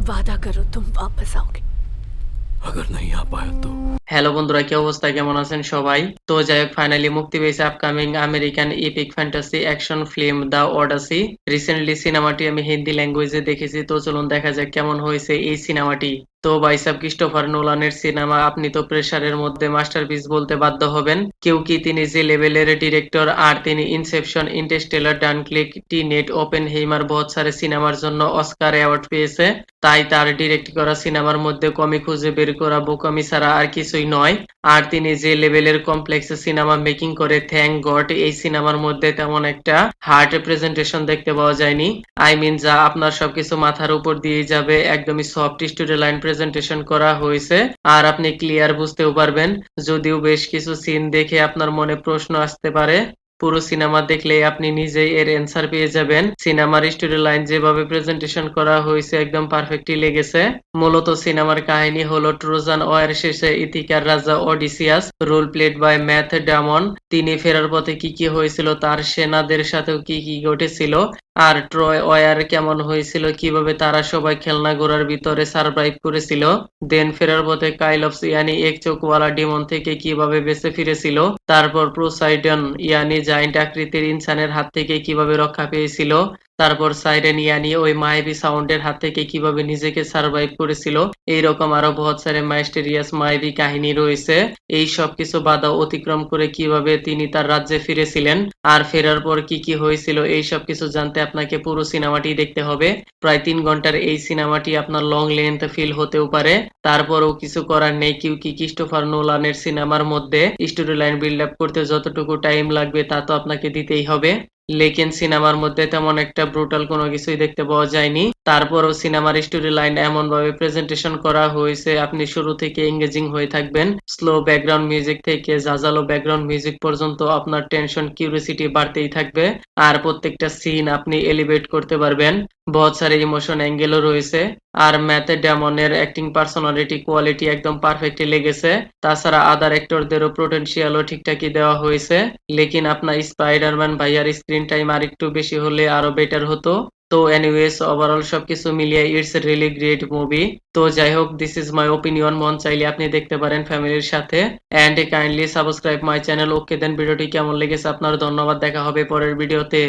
वादा करो तुम वापस आओगे। अगर नहीं आ पाया तो। হ্যালো বন্ধুরা, কি অবস্থা, কেমন আছেন সবাই? তো যাই হোক, ফাইনালি মুক্তি পেয়েছে upcoming American epic fantasy action film the Odyssey. Recently সিনেমাটি আমি হিন্দি ল্যাঙ্গুয়েজে দেখেছি, তো চলুন দেখা যাক কেমন হয়েছে এই সিনেমাটি। তো ভাই সাব ক্রিস্টোফার নোলানের সিনেমা, আপনি তো প্রেসারের মধ্যে মাস্টারপিস বলতে বাধ্য হবেন। কেউ কি তিনি যে লেভেলের ডিরেক্টর, আর তিনি ইনসেপশন, ইন্টারস্টেলার, ডানক্লিক, টিনেট, ওপেনহেইমার বহুত সারে সিনেমার জন্য অস্কার অ্যাওয়ার্ড পেয়েছে। তাই তার ডিরেক্ট করা সিনেমার মধ্যে কমি খুঁজে বের করা বোকামি ছাড়া আর কিছুই নয়। আর তিনি যে লেভেলের কমপ্লেক্স সিনেমা মেকিং করে, থ্যাংক গড এই সিনেমার মধ্যে তেমন একটা হার্ড প্রেজেন্টেশন দেখতে পাওয়া যায়নি। আই মিন, যা আপনার সবকিছু মাথার উপর দিয়ে যাবে, একদমই সফট স্টোরি লাইন প্রেজেন্টেশন করা হয়েছে। আর আপনি ক্লিয়ার বুঝতেও পারবেন, যদিও বেশ কিছু সিন দেখে আপনার মনে প্রশ্ন আসতে পারে। পুরো সিনেমা দেখলে আপনি নিজেই এর অ্যান্সার পেয়ে যাবেন। সিনেমার স্টোরি লাইন যেভাবে প্রেজেন্টেশন করা হয়েছে একদম পারফেক্টলি লেগেছে। মূলত সিনেমার কাহিনী হলো ট্রোজান ওয়ার শেষে ইথিকার রাজা Odysseus, role played by Matt Damon, তিনি ফেরার পথে কি কি হয়েছিল, তার সেনাদের সাথেও কি কি ঘটেছিল, আর ট্রয় ওয়ার কেমন হয়েছিল, কিভাবে তারা সবাই খেলনা ঘোড়ার ভিতরে সারভাইভ করেছিল, দেন ফেরার পথে কাইলপস ইয়ানি এক চোখওয়ালা ডিমন থেকে কিভাবে বেঁচে ফিরেছিল, তারপর পোসাইডন ইয়ানি জায়ান্ট আকৃতির ইনসানের হাত থেকে কিভাবে রক্ষা পেয়েছিল, তারপর সাইরেন ইয়ানি ওই মায়াবী সাউন্ডের হাত থেকে কিভাবে নিজেকে সারভাইভ করেছিল। এইরকম আরো বহুত সারে মাইস্টেরিয়াস মায়াবী কাহিনী রয়েছে। এই সব কিছু বাধা অতিক্রম করে কিভাবে তিনি তার রাজ্যে ফিরেছিলেন, আর ফেরার পর কি কি হয়েছিল, এই সব কিছু জানতে আপনাকে পুরো সিনেমাটি দেখতে হবে। প্রায় 3 ঘন্টার এই সিনেমাটি আপনার লং লেন্থ ফিল হতেও পারে, তারপরেও কিছু করার নেই। কিউ কি ক্রিস্টোফার নোলানের সিনেমার মধ্যে স্টোরি লাইন বিল্ড আপ করতে যতটুকু টাইম লাগবে তা তো আপনাকে দিতেই হবে। লেকিন সিনেমার মধ্যে তেমন একটা ব্রুটাল কোনো কিছুই দেখতে পাওয়া যায়নি। তারপরও সিনেমার স্টোরি লাইন এমন ভাবে প্রেজেন্টেশন করা হয়েছে, আপনি শুরু থেকে এঙ্গেজিং হয়ে থাকবেন। স্লো ব্যাকগ্রাউন্ড মিউজিক থেকে জাজালো ব্যাকগ্রাউন্ড মিউজিক পর্যন্ত আপনার টেনশন কিউরিসিটি বাড়তেই থাকবে, আর প্রত্যেকটা সিন আপনি এলিভেট করতে পারবেন। বহুত সারে ইমোশন অ্যাঙ্গেলও রয়েছে। আর ম্যাথ ডেমনের অ্যাক্টিং পার্সোনালিটি কোয়ালিটি একদম পারফেক্টলি লেগেছে। তাছাড়া আদার অ্যাক্টরদেরও পোটেনশিয়ালও ঠিকঠাকই দেওয়া হয়েছে। লেকিন আপনার স্পাইডারম্যান ভাইয়ার স্ক্রিন টাইম আর একটু বেশি হলে আরো বেটার হতো। তো এনিওয়েজ, ওভারঅল সবকিছু মিলিয়ে ইটস রিয়েলি গ্রেট মুভি। তো যাই হোক, দিস ইজ মাই ওপিনিয়ন। মন চাইলে আপনি দেখতে পারেন ফ্যামিলির সাথে। And kindly subscribe my channel. Okay then, ভিডিওটি কেমন লেগেছে আপনার? ধন্যবাদ, দেখা হবে পরের ভিডিওতে।